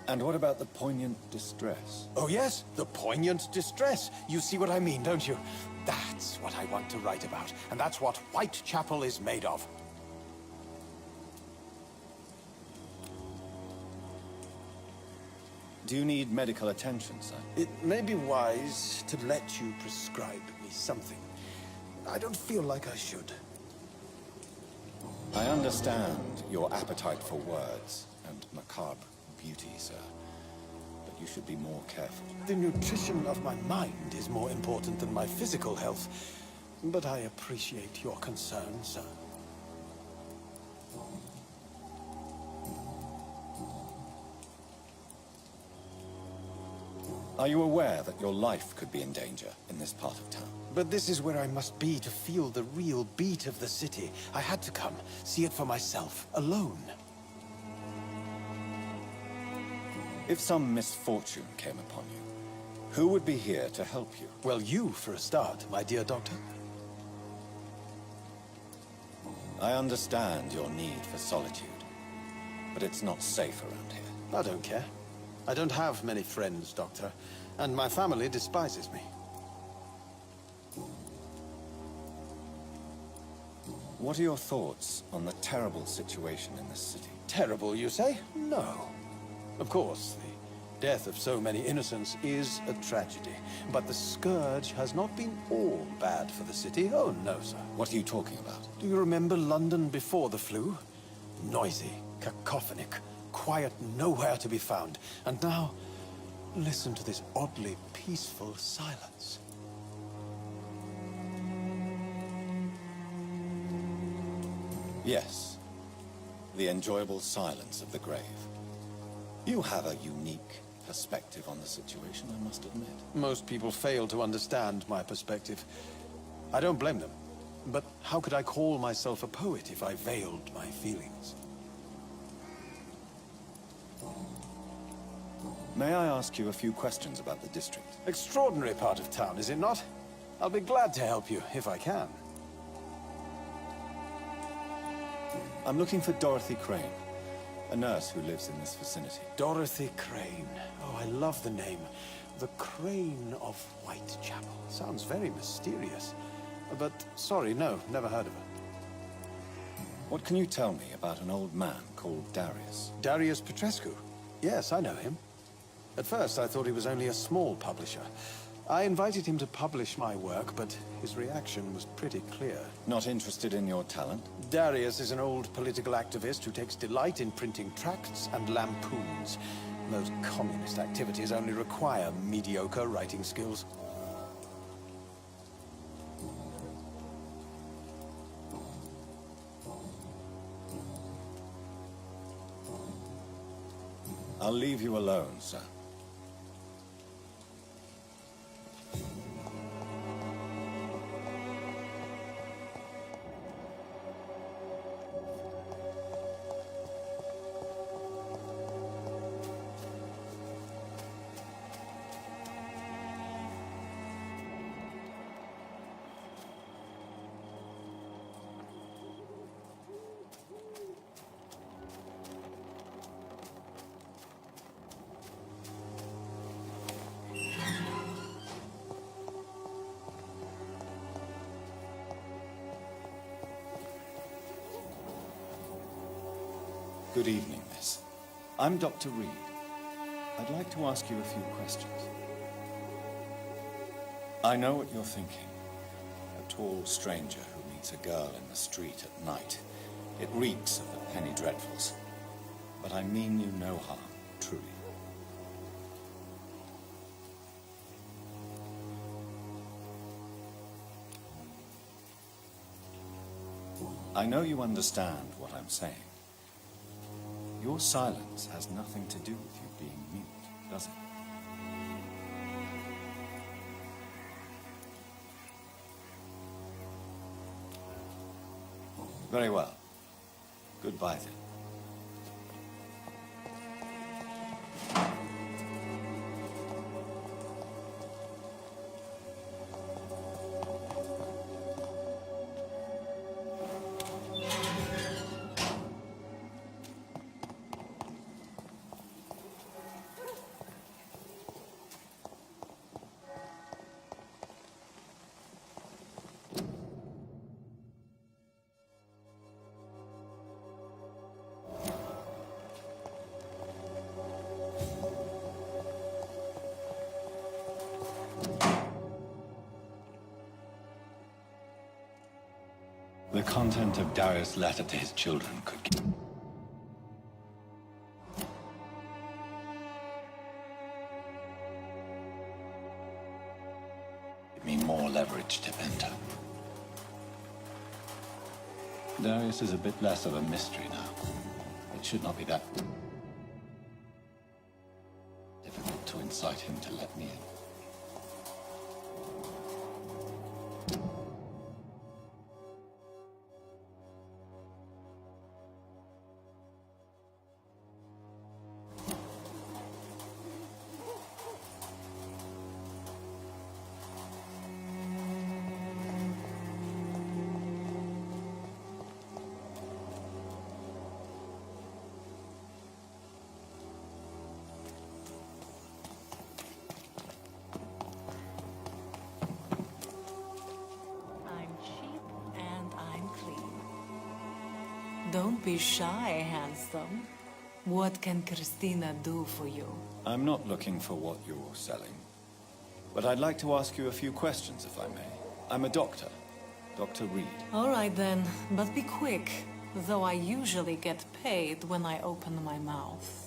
And what about the poignant distress? Oh yes, the poignant distress. You see what I mean, don't you? That's what I want to write about, and that's what Whitechapel is made of. Do you need medical attention, sir? It may be wise to let you prescribe me something. I don't feel like I should. I understand your appetite for words and macabre beauty, sir. But you should be more careful. The nutrition of my mind is more important than my physical health. But I appreciate your concern, sir. Are you aware that your life could be in danger in this part of town? But this is where I must be to feel the real beat of the city. I had to come, see it for myself, alone. If some misfortune came upon you, who would be here to help you? Well, you, for a start, my dear doctor. I understand your need for solitude, but it's not safe around here. I don't care. I don't have many friends, Doctor, and my family despises me. What are your thoughts on the terrible situation in this city? Terrible, you say? No. Of course, the death of so many innocents is a tragedy, but the scourge has not been all bad for the city. Oh, no, sir. What are you talking about? Do you remember London before the flu? Noisy, cacophonic, quiet nowhere to be found. And now, listen to this oddly peaceful silence. Yes. The enjoyable silence of the grave. You have a unique perspective on the situation, I must admit. Most people fail to understand my perspective. I don't blame them. But how could I call myself a poet if I veiled my feelings? May I ask you a few questions about the district? Extraordinary part of town, is it not? I'll be glad to help you, if I can. I'm looking for Dorothy Crane, a nurse who lives in this vicinity. Dorothy Crane. Oh, I love the name. The Crane of Whitechapel. Sounds very mysterious. But, sorry, no, never heard of her. What can you tell me about an old man called Darius? Darius Petrescu? Yes, I know him. At first, I thought he was only a small publisher. I invited him to publish my work, but his reaction was pretty clear. Not interested in your talent? Darius is an old political activist who takes delight in printing tracts and lampoons. Those communist activities only require mediocre writing skills. I'll leave you alone, sir. Good evening, miss. I'm Dr. Reed. I'd like to ask you a few questions. I know what you're thinking. A tall stranger who meets a girl in the street at night. It reeks of the penny dreadfuls. But I mean you no harm, truly. I know you understand what I'm saying. Your silence has nothing to do with you being mute, does it? Very well. Goodbye, then. The content of Darius' letter to his children could give me more leverage to enter. Darius is a bit less of a mystery now. It should not be that difficult to incite him to let me in. Don't be shy, handsome. What can Christina do for you? I'm not looking for what you're selling. But I'd like to ask you a few questions, if I may. I'm a doctor. Dr. Reed. All right then, but be quick. Though I usually get paid when I open my mouth.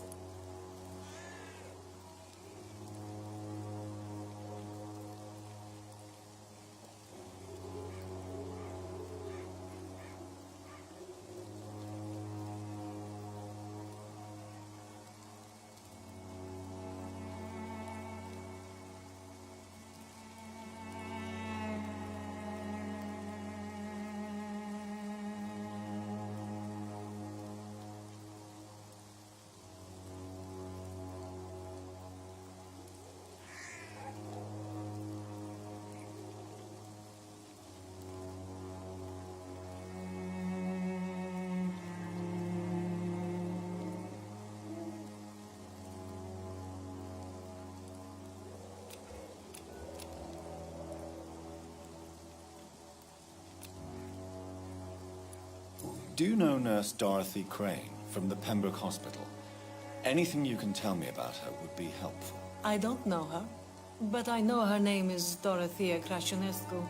Do you know Nurse Dorothy Crane from the Pembroke Hospital? Anything you can tell me about her would be helpful. I don't know her, but I know her name is Dorothea Crăciunescu.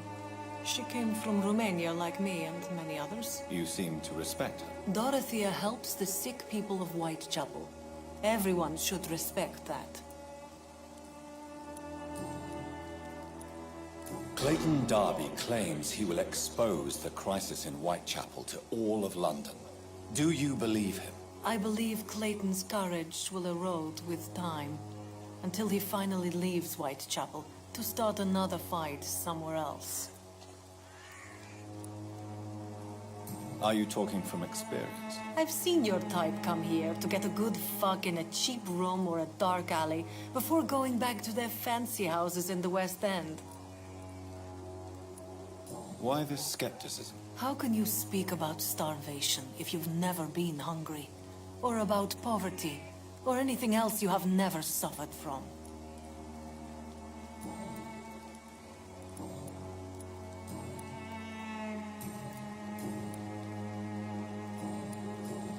She came from Romania like me and many others. You seem to respect her. Dorothea helps the sick people of Whitechapel. Everyone should respect that. Clayton Darby claims he will expose the crisis in Whitechapel to all of London. Do you believe him? I believe Clayton's courage will erode with time, until he finally leaves Whitechapel to start another fight somewhere else. Are you talking from experience? I've seen your type come here to get a good fuck in a cheap room or a dark alley before going back to their fancy houses in the West End. Why this skepticism? How can you speak about starvation if you've never been hungry? Or about poverty? Or anything else you have never suffered from?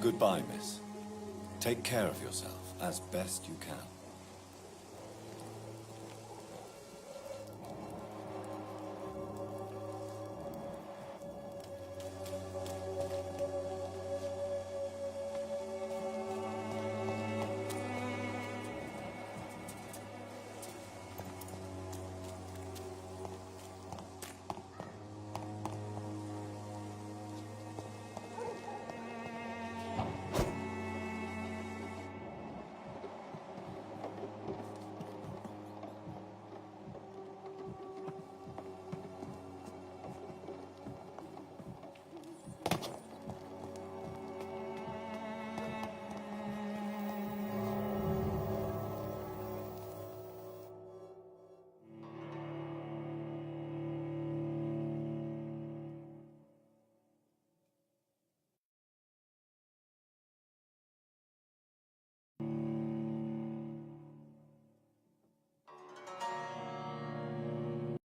Goodbye, miss. Take care of yourself as best you can.